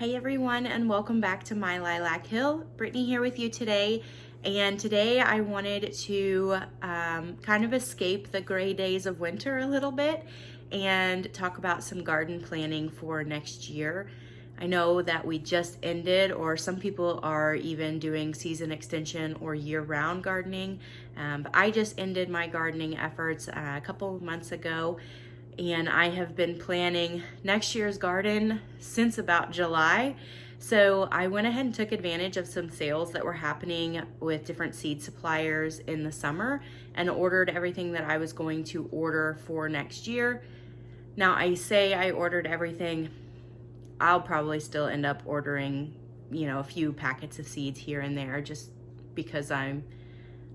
Hey everyone, and welcome back to My Lilac Hill. Brittany here with you today, and today I wanted to kind of escape the gray days of winter a little bit and talk about some garden planning for next year. I know that we just ended, or some people are even doing season extension or year-round gardening, but I just ended my gardening efforts a couple of months ago. And I have been planning next year's garden since about July. So I went ahead and took advantage of some sales that were happening with different seed suppliers in the summer and ordered everything that I was going to order for next year. Now I say I ordered everything. I'll probably still end up ordering, a few packets of seeds here and there just because I'm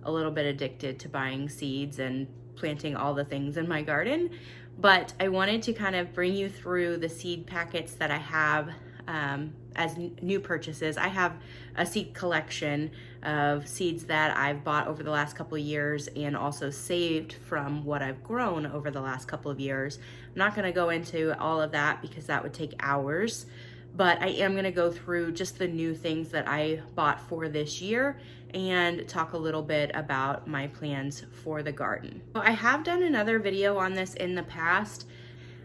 a little bit addicted to buying seeds and planting all the things in my garden. But I wanted to kind of bring you through the seed packets that I have as new purchases. I have a seed collection of seeds that I've bought over the last couple of years and also saved from what I've grown over the last couple of years. I'm not going to go into all of that because that would take hours, but I am going to go through just the new things that I bought for this year and talk a little bit about my plans for the garden. So I have done another video on this in the past.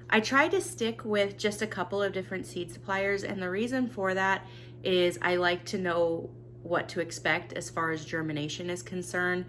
I tried to stick with just a couple of different seed suppliers, and the reason for that is I like to know what to expect as far as germination is concerned.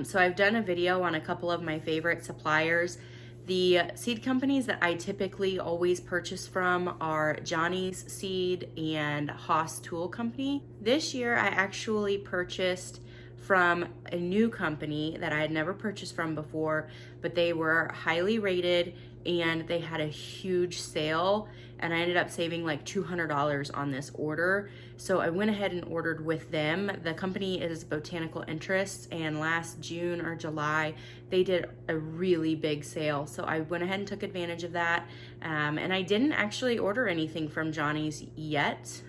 So I've done a video on a couple of my favorite suppliers. The seed companies that I typically always purchase from are Johnny's Seed and Haas Tool Company. This year I actually purchased from a new company that I had never purchased from before, but they were highly rated and they had a huge sale, and I ended up saving like $200 on this order. So I went ahead and ordered with them. The company is Botanical Interests, and last June or July, they did a really big sale. So I went ahead and took advantage of that. And I didn't actually order anything from Johnny's yet.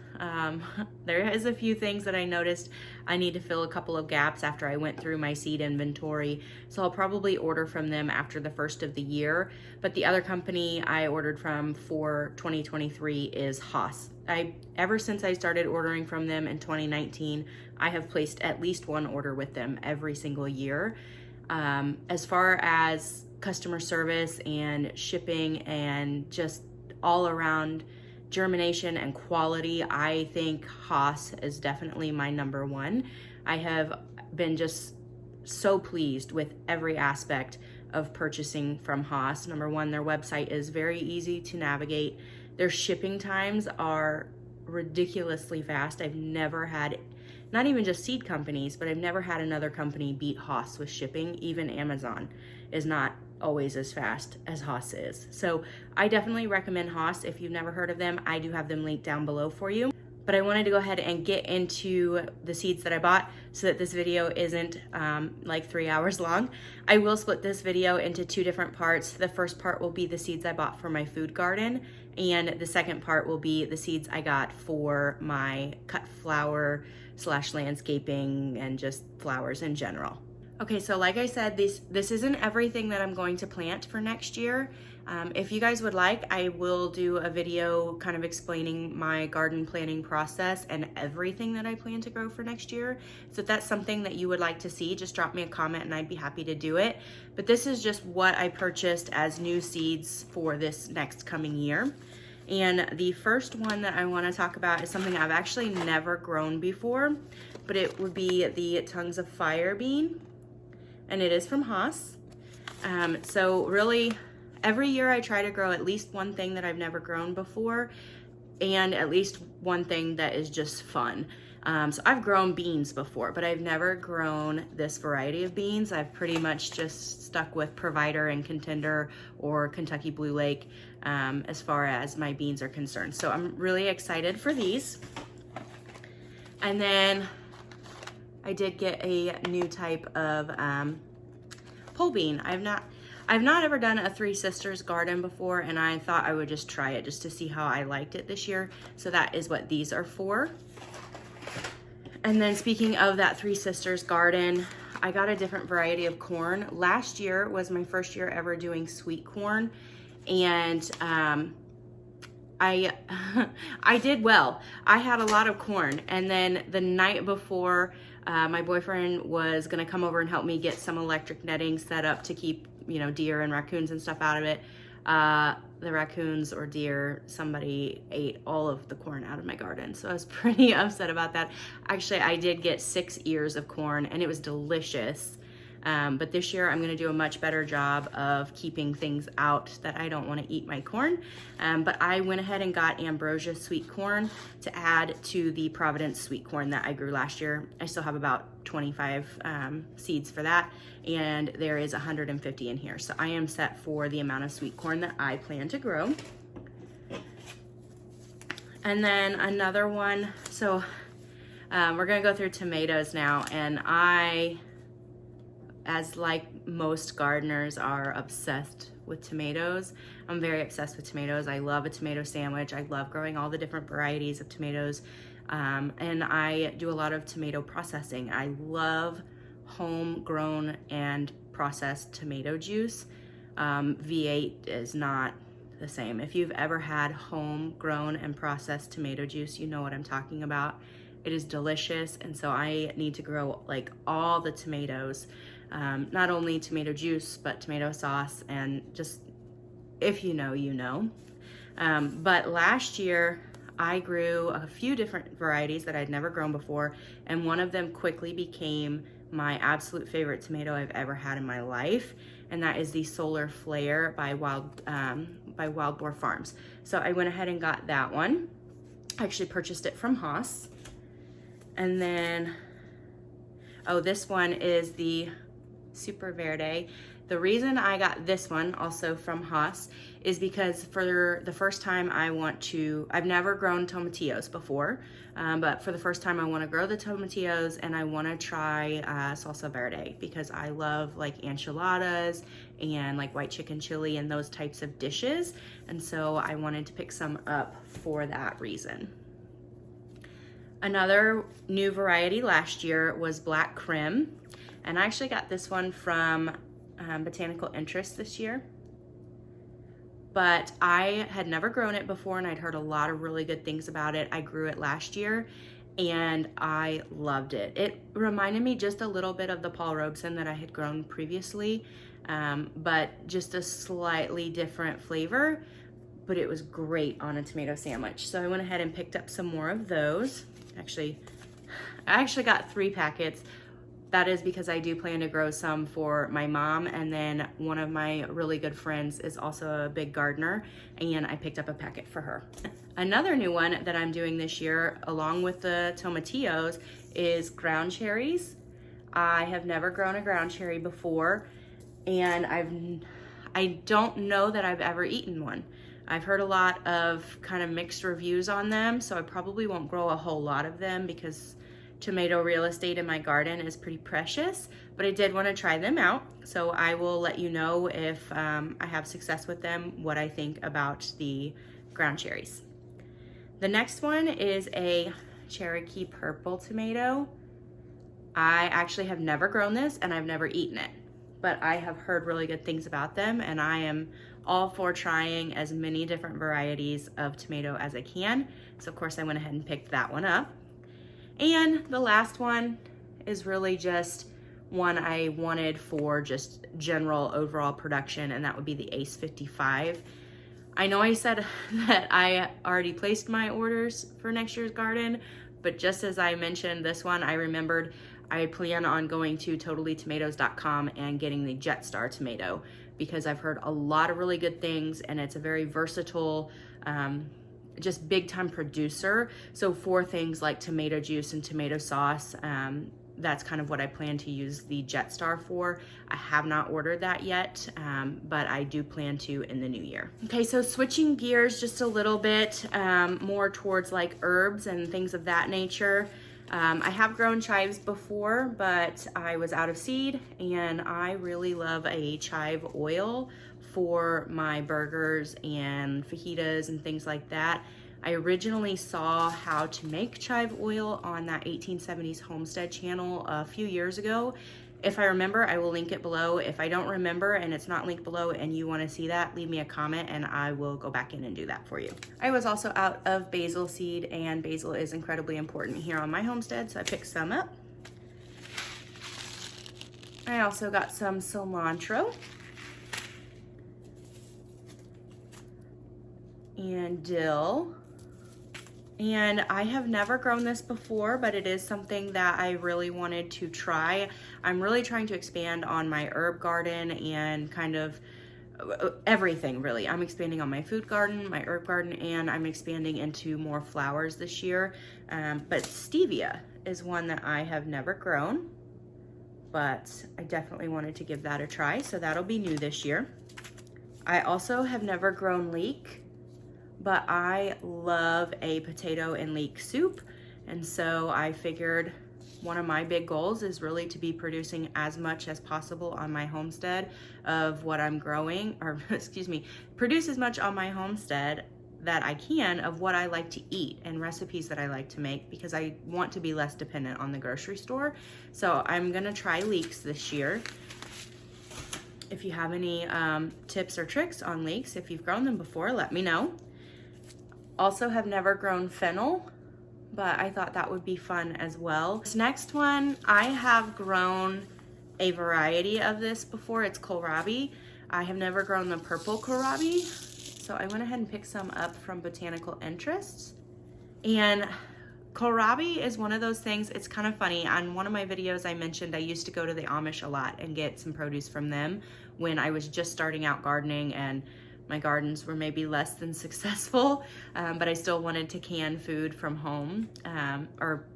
There is a few things that I noticed I need to fill a couple of gaps after I went through my seed inventory, so I'll probably order from them after the first of the year. But the other company I ordered from for 2023 is Haas. Ever since I started ordering from them in 2019, I have placed at least one order with them every single year. As far as customer service and shipping and just all around germination and quality, I think Haas is definitely my number one. I have been just so pleased with every aspect of purchasing from Haas. Number one, their website is very easy to navigate. Their shipping times are ridiculously fast. I've never had, not even just seed companies, but I've never had another company beat Haas with shipping. Even Amazon is not always as fast as Haas is. So I definitely recommend Haas. If you've never heard of them, I do have them linked down below for you. But I wanted to go ahead and get into the seeds that I bought so that this video isn't like 3 hours long. I will split this video into two different parts. The first part will be the seeds I bought for my food garden, and the second part will be the seeds I got for my cut flower / landscaping and just flowers in general. Okay, so like I said, this isn't everything that I'm going to plant for next year. If you guys would like, I will do a video kind of explaining my garden planning process and everything that I plan to grow for next year. So if that's something that you would like to see, just drop me a comment and I'd be happy to do it. But this is just what I purchased as new seeds for this next coming year. And the first one that I want to talk about is something I've actually never grown before, but it would be the Tongues of Fire bean. And it is from Haas. So really, every year I try to grow at least one thing that I've never grown before, and at least one thing that is just fun. So I've grown beans before, but I've never grown this variety of beans. I've pretty much just stuck with Provider and Contender or Kentucky Blue Lake as far as my beans are concerned. So I'm really excited for these. And then I did get a new type of pole bean. I've not ever done a Three Sisters garden before, and I thought I would just try it just to see how I liked it this year. So that is what these are for. And then speaking of that Three Sisters garden, I got a different variety of corn. Last year was my first year ever doing sweet corn, and I I did well. I had a lot of corn, and then the night before, my boyfriend was gonna come over and help me get some electric netting set up to keep, you know, deer and raccoons and stuff out of it. The raccoons or deer, somebody ate all of the corn out of my garden, so I was pretty upset about that. Actually, I did get 6 ears of corn, and it was delicious. But this year I'm gonna do a much better job of keeping things out that I don't wanna eat my corn. But I went ahead and got ambrosia sweet corn to add to the Providence sweet corn that I grew last year. I still have about 25 seeds for that, and there is 150 in here. So I am set for the amount of sweet corn that I plan to grow. And then another one, so we're gonna go through tomatoes now, and as like most gardeners are obsessed with tomatoes. I'm very obsessed with tomatoes. I love a tomato sandwich. I love growing all the different varieties of tomatoes. And I do a lot of tomato processing. I love homegrown and processed tomato juice. V8 is not the same. If you've ever had homegrown and processed tomato juice, you know what I'm talking about. It is delicious, and so I need to grow like all the tomatoes. Not only tomato juice, but tomato sauce, and just, if you know, you know. But last year, I grew a few different varieties that I'd never grown before, and one of them quickly became my absolute favorite tomato I've ever had in my life, and that is the Solar Flare by Wild Boar Farms. So I went ahead and got that one. I actually purchased it from Haas. And then, oh, this one is the Super Verde. The reason I got this one also from Haas is because for the first time I've never grown tomatillos before, but for the first time I want to grow the tomatillos, and I want to try salsa verde because I love like enchiladas and like white chicken chili and those types of dishes, and so I wanted to pick some up for that reason. Another new variety last year was Black Krim, and I actually got this one from Botanical Interest this year. But I had never grown it before, and I'd heard a lot of really good things about it. I grew it last year, and I loved it. It reminded me just a little bit of the Paul Robeson that I had grown previously, but just a slightly different flavor, but it was great on a tomato sandwich. So I went ahead and picked up some more of those. I actually got 3 packets. That is because I do plan to grow some for my mom, and then one of my really good friends is also a big gardener, and I picked up a packet for her. Another new one that I'm doing this year, along with the tomatillos, is ground cherries. I have never grown a ground cherry before, and I don't know that I've ever eaten one. I've heard a lot of kind of mixed reviews on them, so I probably won't grow a whole lot of them because tomato real estate in my garden is pretty precious, but I did want to try them out. So I will let you know if I have success with them, what I think about the ground cherries. The next one is a Cherokee purple tomato. I actually have never grown this, and I've never eaten it, but I have heard really good things about them, and I am all for trying as many different varieties of tomato as I can. So of course I went ahead and picked that one up. And the last one is really just one I wanted for just general overall production, and that would be the Ace 55. I know I said that I already placed my orders for next year's garden, but just as I mentioned this one, I remembered I plan on going to totallytomatoes.com and getting the Jetstar tomato because I've heard a lot of really good things, and it's a very versatile, just big time producer. So for things like tomato juice and tomato sauce, that's kind of what I plan to use the Jetstar for. I have not ordered that yet, but I do plan to in the new year. Okay, so switching gears just a little bit, more towards like herbs and things of that nature. I have grown chives before, but I was out of seed, and I really love a chive oil for my burgers and fajitas and things like that. I originally saw how to make chive oil on that 1870s Homestead channel a few years ago, If I remember, I will link it below. If I don't remember and it's not linked below and you want to see that, leave me a comment and I will go back in and do that for you. I was also out of basil seed, and basil is incredibly important here on my homestead, so I picked some up. I also got some cilantro and dill. And I have never grown this before, but it is something that I really wanted to try. I'm really trying to expand on my herb garden and kind of everything, really. I'm expanding on my food garden, my herb garden, and I'm expanding into more flowers this year. But stevia is one that I have never grown, but I definitely wanted to give that a try, so that'll be new this year. I also have never grown leek, but I love a potato and leek soup. And so I figured one of my big goals is really to be producing as much as possible on my homestead of what I'm growing, or excuse me, produce as much on my homestead that I can of what I like to eat and recipes that I like to make, because I want to be less dependent on the grocery store. So I'm gonna try leeks this year. If you have any tips or tricks on leeks, if you've grown them before, let me know. Also have never grown fennel, but I thought that would be fun as well. This next one, I have grown a variety of this before. It's kohlrabi. I have never grown the purple kohlrabi, so I went ahead and picked some up from Botanical Interests. And kohlrabi is one of those things, it's kind of funny. On one of my videos I mentioned I used to go to the Amish a lot and get some produce from them when I was just starting out gardening and my gardens were maybe less than successful, but I still wanted to can food from home, or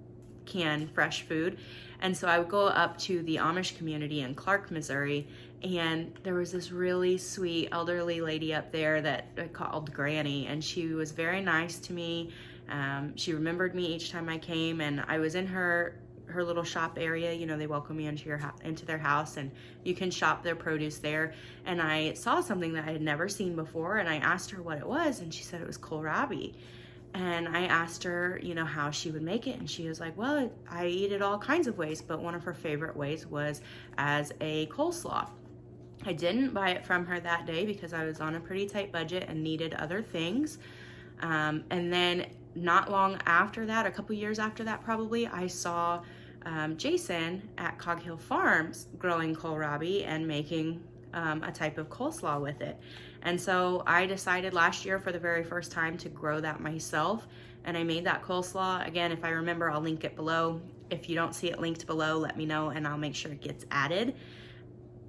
can fresh food. And so I would go up to the Amish community in Clark, Missouri, and there was this really sweet elderly lady up there that I called Granny, and she was very nice to me. She remembered me each time I came, and I was in her little shop area. You know, they welcome you into their house, and you can shop their produce there. And I saw something that I had never seen before, and I asked her what it was, and she said it was kohlrabi. And I asked her, you know, how she would make it, and she was like, well, I eat it all kinds of ways, but one of her favorite ways was as a coleslaw. I didn't buy it from her that day because I was on a pretty tight budget and needed other things. And then not long after that, a couple years after that probably, I saw Jason at Cog Hill Farms growing kohlrabi and making a type of coleslaw with it. And so I decided last year for the very first time to grow that myself, and I made that coleslaw. Again, if I remember, I'll link it below. If you don't see it linked below, let me know and I'll make sure it gets added.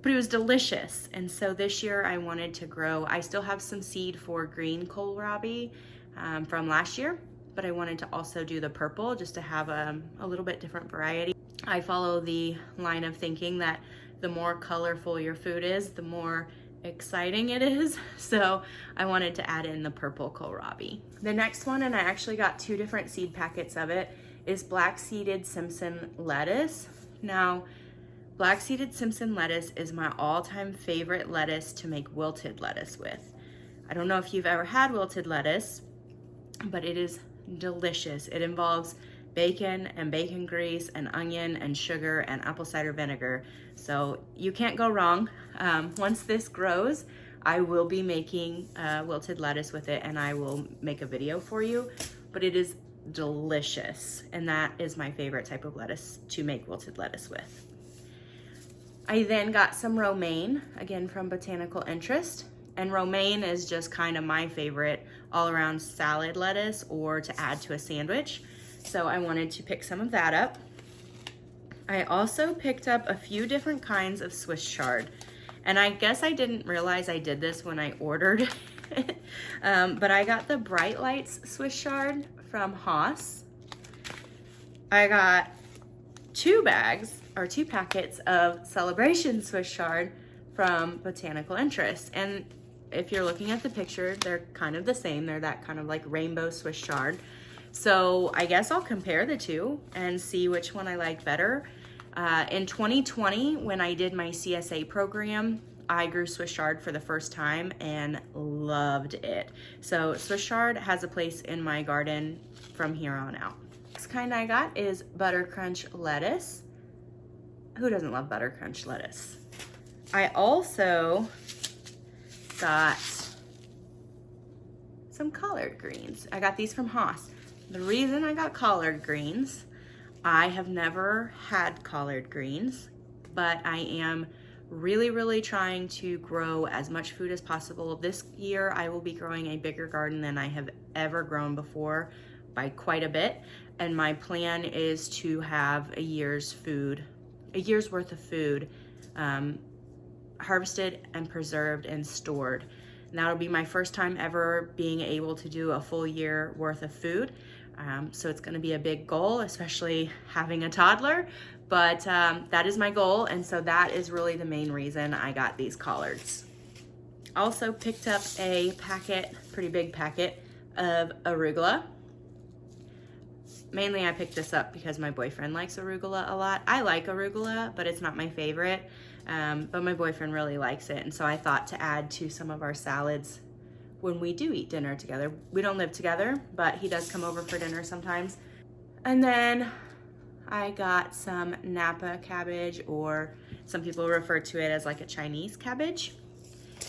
But it was delicious. And so this year I wanted to grow, I still have some seed for green kohlrabi from last year, but I wanted to also do the purple just to have a little bit different variety. I follow the line of thinking that the more colorful your food is, the more exciting it is. So I wanted to add in the purple kohlrabi. The next one, and I actually got 2 different seed packets of it, is black-seeded Simpson lettuce. Now, black-seeded Simpson lettuce is my all-time favorite lettuce to make wilted lettuce with. I don't know if you've ever had wilted lettuce, but it is delicious. It involves bacon and bacon grease and onion and sugar and apple cider vinegar. So you can't go wrong. Once this grows, I will be making wilted lettuce with it, and I will make a video for you, but it is delicious. And that is my favorite type of lettuce to make wilted lettuce with. I then got some romaine, again from Botanical Interest. And romaine is just kind of my favorite all-around salad lettuce or to add to a sandwich. So I wanted to pick some of that up. I also picked up a few different kinds of Swiss chard. And I guess I didn't realize I did this when I ordered it. But I got the Bright Lights Swiss chard from Haas. I got 2 packets of Celebration Swiss chard from Botanical Interest. And if you're looking at the picture, they're kind of the same. They're that kind of like rainbow Swiss chard. So I guess I'll compare the 2 and see which one I like better. In 2020, when I did my CSA program, I grew Swiss chard for the first time and loved it. So Swiss chard has a place in my garden from here on out. Next kind I got is Butter Crunch lettuce. Who doesn't love butter crunch lettuce? I also got some collard greens. I got these from Haas. The reason I got collard greens, I have never had collard greens, but I am really trying to grow as much food as possible. This year I will be growing a bigger garden than I have ever grown before by quite a bit, and my plan is to have a year's worth of food harvested and preserved and stored. And that'll be my first time ever being able to do a full year worth of food. So it's gonna be a big goal, especially having a toddler, but that is my goal, and so that is really the main reason I got these collards. Also picked up a packet, pretty big packet, of arugula. Mainly I picked this up because my boyfriend likes arugula a lot. I like arugula, but it's not my favorite, but my boyfriend really likes it, and so I thought to add to some of our salads when we do eat dinner together. We don't live together, but he does come over for dinner sometimes. And then I got some Napa cabbage, or some people refer to it as like a Chinese cabbage.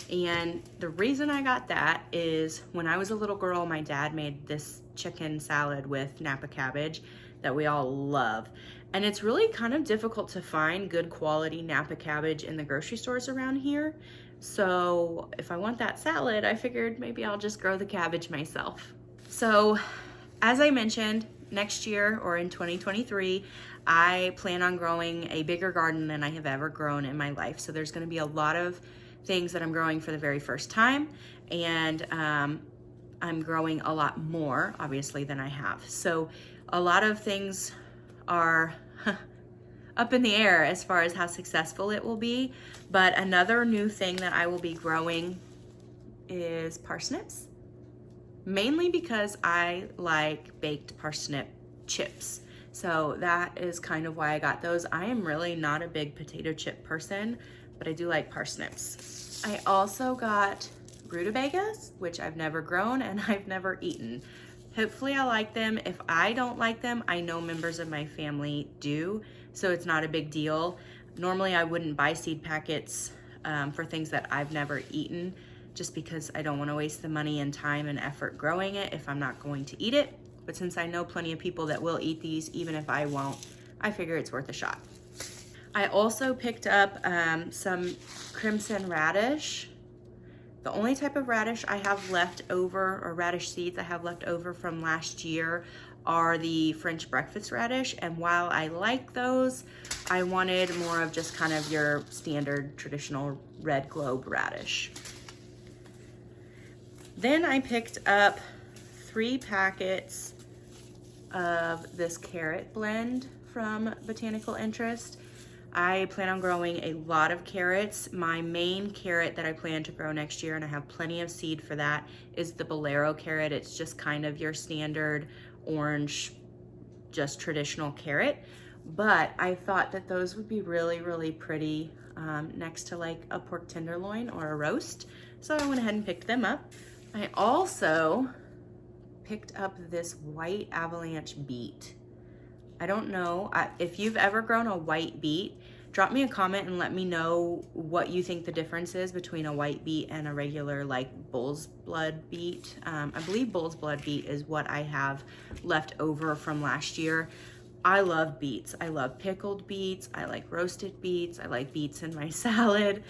And the reason I got that is when I was a little girl, my dad made this chicken salad with Napa cabbage that we all love. And it's really kind of difficult to find good quality Napa cabbage in the grocery stores around here. So if I want that salad, I figured maybe I'll just grow the cabbage myself. So as I mentioned, next year, or in 2023, I plan on growing a bigger garden than I have ever grown in my life. So there's gonna be a lot of things that I'm growing for the very first time, and I'm growing a lot more, obviously, than I have. So a lot of things are up in the air as far as how successful it will be, but another new thing that I will be growing is parsnips, mainly because I like baked parsnip chips. So that is kind of why I got those. I am really not a big potato chip person, but I do like parsnips. I also got rutabagas, which I've never grown and I've never eaten. Hopefully I like them. If I don't like them, I know members of my family do, so it's not a big deal. Normally I wouldn't buy seed packets for things that I've never eaten, just because I don't want to waste the money and time and effort growing it if I'm not going to eat it. But since I know plenty of people that will eat these, even if I won't, I figure it's worth a shot. I also picked up some crimson radish. The only type of radish I have left over, or radish seeds I have left over from last year, are the French breakfast radish. And while I like those, I wanted more of just kind of your standard traditional red globe radish. Then I picked up 3 packets of this carrot blend from Botanical Interest. I plan on growing a lot of carrots. My main carrot that I plan to grow next year, and I have plenty of seed for that, is the Bolero carrot. It's just kind of your standard orange, just traditional carrot. But I thought that those would be really pretty next to like a pork tenderloin or a roast. So I went ahead and picked them up. I also picked up this white avalanche beet. I don't know if you've ever grown a white beet. Drop me a comment and let me know what you think the difference is between a white beet and a regular like bull's blood beet. I believe bull's blood beet is what I have left over from last year. I love beets. I love pickled beets. I like roasted beets. I like beets in my salad.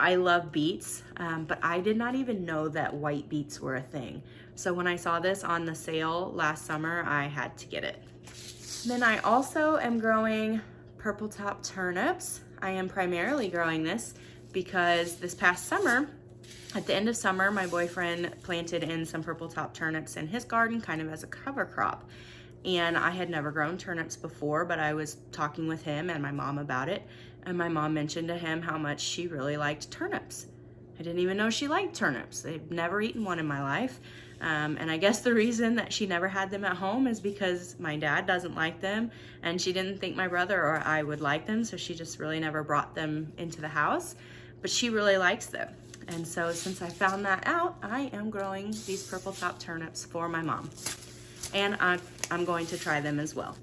I love beets, but I did not even know that white beets were a thing. So when I saw this on the sale last summer, I had to get it. Then I also am growing purple top turnips. I am primarily growing this because this past summer, at the end of summer, my boyfriend planted in some purple top turnips in his garden, kind of as a cover crop. And I had never grown turnips before, but I was talking with him and my mom about it. And my mom mentioned to him how much she really liked turnips. I didn't even know she liked turnips. I've never eaten one in my life. And I guess the reason that she never had them at home is because my dad doesn't like them, and she didn't think my brother or I would like them, so she just really never brought them into the house. But she really likes them. And so since I found that out, I am growing these purple top turnips for my mom. And I'm going to try them as well.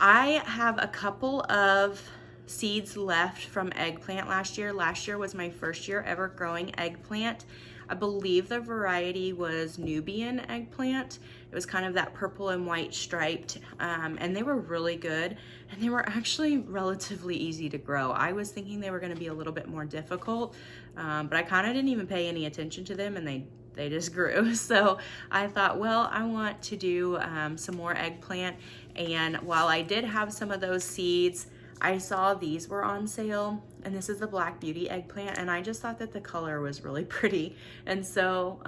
I have a couple of seeds left from eggplant last year. Last year was my first year ever growing eggplant. I believe the variety was Nubian eggplant. It was kind of that purple and white striped, and they were really good, and they were actually relatively easy to grow. I was thinking they were gonna be a little bit more difficult, but I kind of didn't even pay any attention to them, and they just grew. So I thought, well, I want to do some more eggplant. And while I did have some of those seeds, I saw these were on sale, and this is the Black Beauty eggplant, and I just thought that the color was really pretty, and so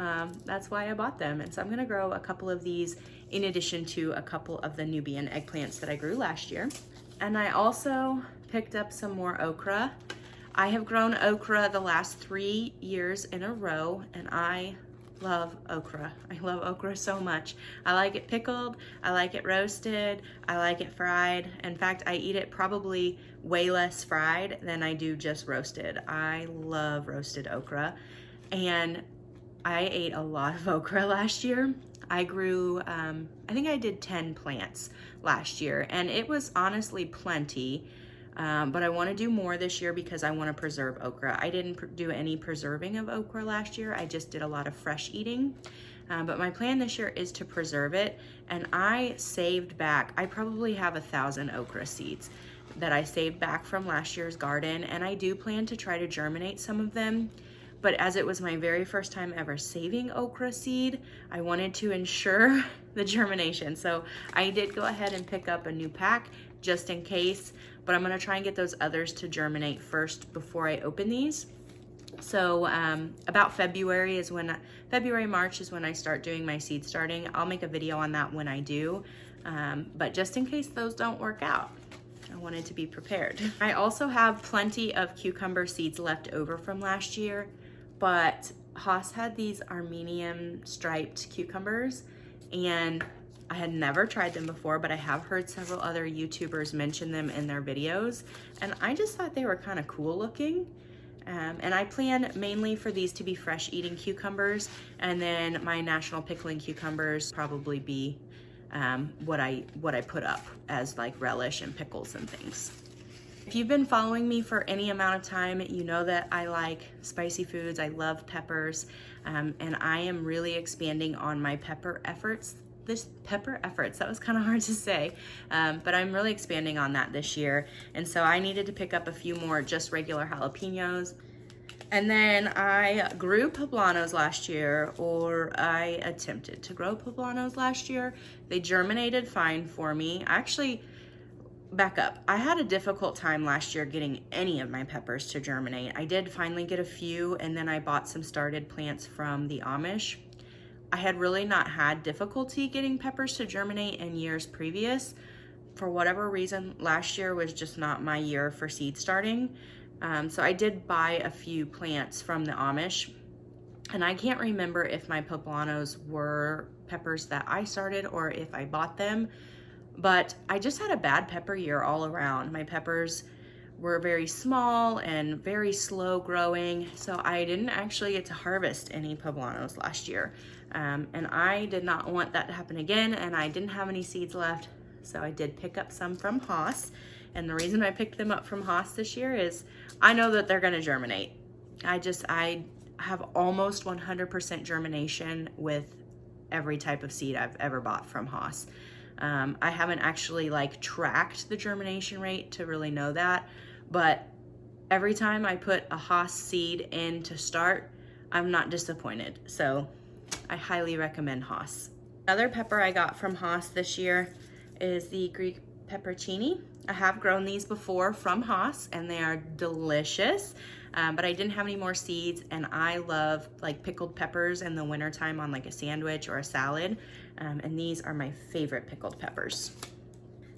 that's why I bought them. And so I'm gonna grow a couple of these in addition to a couple of the Nubian eggplants that I grew last year. And I also picked up some more okra. I have grown okra the last 3 years in a row, and I love okra. I love okra so much. I like it pickled, I like it roasted, I like it fried. In fact, I eat it probably way less fried than I do just roasted. I love roasted okra, and I ate a lot of okra last year. I grew, I think I did 10 plants last year, and it was honestly plenty. But I want to do more this year because I want to preserve okra. I didn't do any preserving of okra last year. I just did a lot of fresh eating. But my plan this year is to preserve it. And I saved back, I probably have 1,000 okra seeds that I saved back from last year's garden. And I do plan to try to germinate some of them. But as it was my very first time ever saving okra seed, I wanted to ensure the germination. So I did go ahead and pick up a new pack just in case, but I'm gonna try and get those others to germinate first before I open these. So about February, March is when I start doing my seed starting. I'll make a video on that when I do, but just in case those don't work out, I wanted to be prepared. I also have plenty of cucumber seeds left over from last year, but Haas had these Armenian striped cucumbers, and I had never tried them before, but I have heard several other YouTubers mention them in their videos, and I just thought they were kind of cool looking. And I plan mainly for these to be fresh eating cucumbers, and then my national pickling cucumbers probably be what I put up as like relish and pickles and things. If you've been following me for any amount of time, you know that I like spicy foods. I love peppers, and I am really expanding on my pepper efforts. That was kind of hard to say, but I'm really expanding on that this year. And so I needed to pick up a few more just regular jalapenos. And then I grew poblanos last year, or I attempted to grow poblanos last year. They germinated fine for me. Actually, back up. I had a difficult time last year getting any of my peppers to germinate. I did finally get a few, and then I bought some started plants from the Amish. I had really not had difficulty getting peppers to germinate in years previous. For whatever reason, last year was just not my year for seed starting. So I did buy a few plants from the Amish, and I can't remember if my poblanos were peppers that I started or if I bought them, but I just had a bad pepper year all around. My peppers were very small and very slow growing, so I didn't actually get to harvest any poblanos last year. And I did not want that to happen again, and I didn't have any seeds left, so I did pick up some from Haas. And the reason I picked them up from Haas this year is I know that they're gonna germinate. I have almost 100% germination with every type of seed I've ever bought from Haas. I haven't actually like tracked the germination rate to really know that, but every time I put a Haas seed in to start, I'm not disappointed. So I highly recommend Haas. Another pepper I got from Haas this year is the Greek peppercini. I have grown these before from Haas, and they are delicious, but I didn't have any more seeds, and I love like pickled peppers in the wintertime on like a sandwich or a salad, and these are my favorite pickled peppers.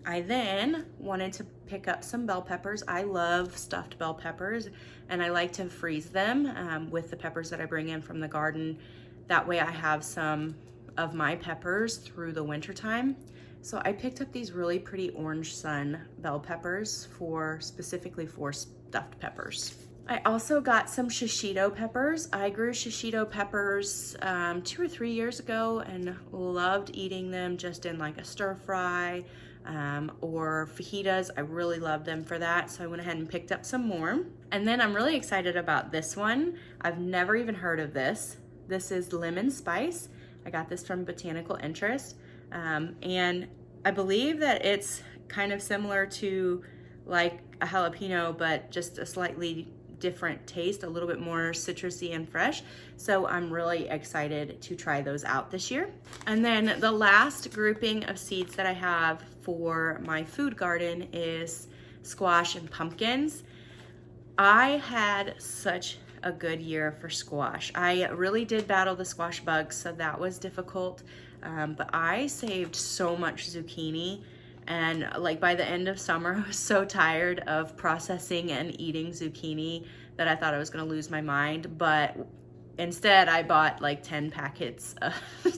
I then wanted to pick up some bell peppers. I love stuffed bell peppers, and I like to freeze them with the peppers that I bring in from the garden. That way I have some of my peppers through the winter time. So I picked up these really pretty orange sun bell peppers specifically for stuffed peppers. I also got some shishito peppers. I grew shishito peppers 2 or 3 years ago and loved eating them just in like a stir fry or fajitas. I really love them for that, so I went ahead and picked up some more. And then I'm really excited about this one. I've never even heard of this. This is lemon spice. I got this from Botanical Interest, and I believe that it's kind of similar to like a jalapeno, but just a slightly different taste, a little bit more citrusy and fresh. So I'm really excited to try those out this year. And then the last grouping of seeds that I have for my food garden is squash and pumpkins. I had such a good year for squash. I really did battle the squash bugs, so that was difficult. But I saved so much zucchini, and like by the end of summer, I was so tired of processing and eating zucchini that I thought I was gonna lose my mind. But instead, I bought like 10 packets of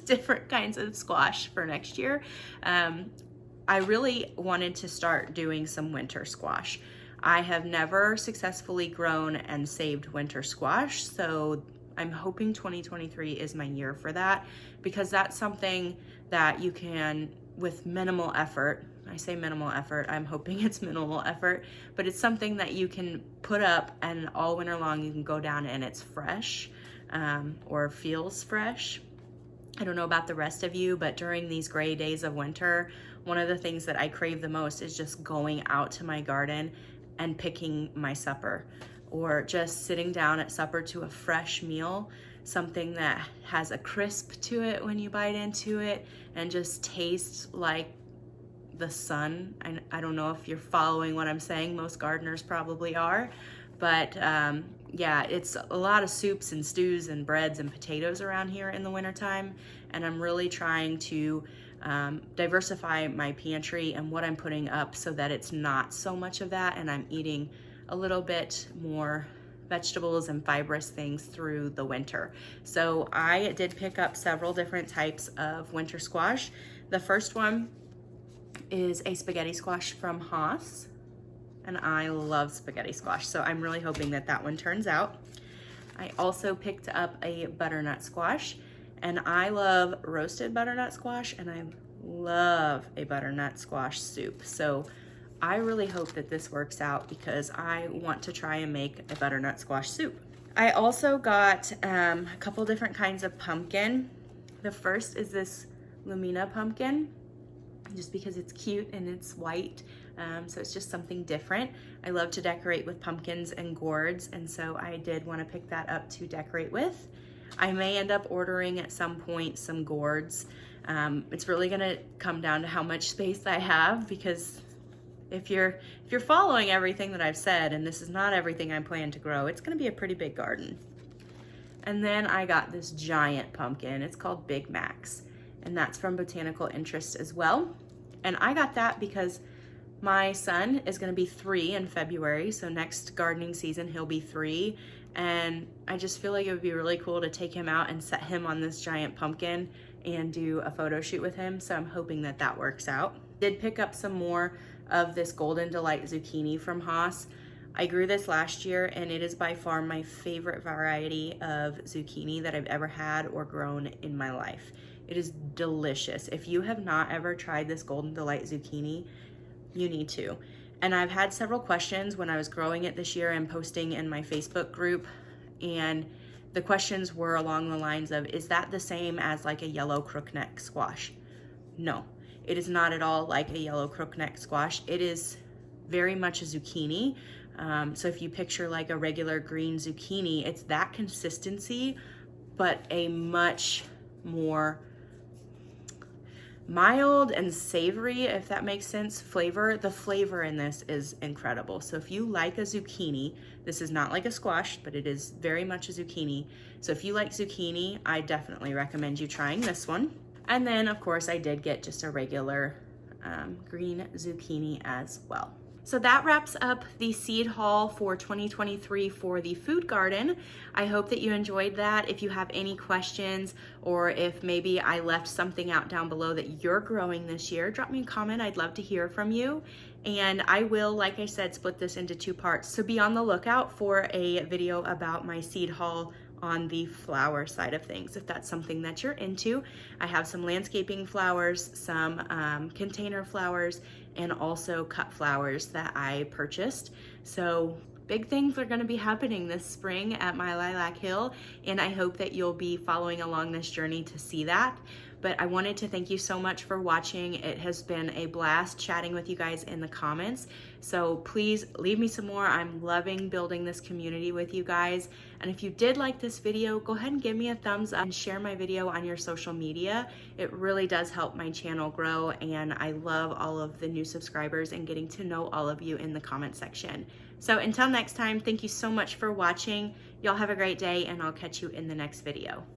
different kinds of squash for next year. I really wanted to start doing some winter squash. I have never successfully grown and saved winter squash, so I'm hoping 2023 is my year for that, because that's something that you can, with minimal effort, I say minimal effort, I'm hoping it's minimal effort, but it's something that you can put up and all winter long you can go down and it's fresh, or feels fresh. I don't know about the rest of you, but during these gray days of winter, one of the things that I crave the most is just going out to my garden and picking my supper, or just sitting down at supper to a fresh meal, something that has a crisp to it when you bite into it and just tastes like the sun. I don't know if you're following what I'm saying. Most gardeners probably are, but yeah, it's a lot of soups and stews and breads and potatoes around here in the wintertime, and I'm really trying to diversify my pantry and what I'm putting up so that it's not so much of that, and I'm eating a little bit more vegetables and fibrous things through the winter. So I did pick up several different types of winter squash. The first one is a spaghetti squash from Haas, and I love spaghetti squash, so I'm really hoping that that one turns out. I also picked up a butternut squash, and I love roasted butternut squash, and I love a butternut squash soup. So I really hope that this works out, because I want to try and make a butternut squash soup. I also got a couple different kinds of pumpkin. The first is this Lumina pumpkin, just because it's cute and it's white. So it's just something different. I love to decorate with pumpkins and gourds, and so I did want to pick that up to decorate with. I may end up ordering at some point some gourds. It's really gonna come down to how much space I have, because if you're following everything that I've said, and this is not everything I plan to grow, it's gonna be a pretty big garden. And then I got this giant pumpkin. It's called Big Macs, and that's from Botanical Interest as well. And I got that because my son is gonna be 3 in February, so next gardening season he'll be 3, and I just feel like it would be really cool to take him out and set him on this giant pumpkin and do a photo shoot with him, so I'm hoping that that works out. Did pick up some more of this Golden Delight zucchini from Haas. I grew this last year, and it is by far my favorite variety of zucchini that I've ever had or grown in my life. It is delicious. If you have not ever tried this Golden Delight zucchini, you need to. And I've had several questions when I was growing it this year and posting in my Facebook group, and the questions were along the lines of, is that the same as like a yellow crookneck squash? No, it is not at all like a yellow crookneck squash. It is very much a zucchini. So if you picture like a regular green zucchini, it's that consistency, but a much more mild and savory, if that makes sense, flavor. The flavor in this is incredible. So if you like a zucchini, this is not like a squash, but it is very much a zucchini. So if you like zucchini, I definitely recommend you trying this one. And then of course I did get just a regular green zucchini as well. So that wraps up the seed haul for 2023 for the food garden. I hope that you enjoyed that. If you have any questions, or if maybe I left something out down below that you're growing this year, drop me a comment. I'd love to hear from you. And I will, like I said, split this into 2 parts. So be on the lookout for a video about my seed haul on the flower side of things, if that's something that you're into. I have some landscaping flowers, some container flowers, and also cut flowers that I purchased. So big things are gonna be happening this spring at my Lilac Hill, and I hope that you'll be following along this journey to see that. But I wanted to thank you so much for watching. It has been a blast chatting with you guys in the comments. So please leave me some more. I'm loving building this community with you guys. And if you did like this video, go ahead and give me a thumbs up and share my video on your social media. It really does help my channel grow, and I love all of the new subscribers and getting to know all of you in the comment section. So until next time, thank you so much for watching. Y'all have a great day, and I'll catch you in the next video.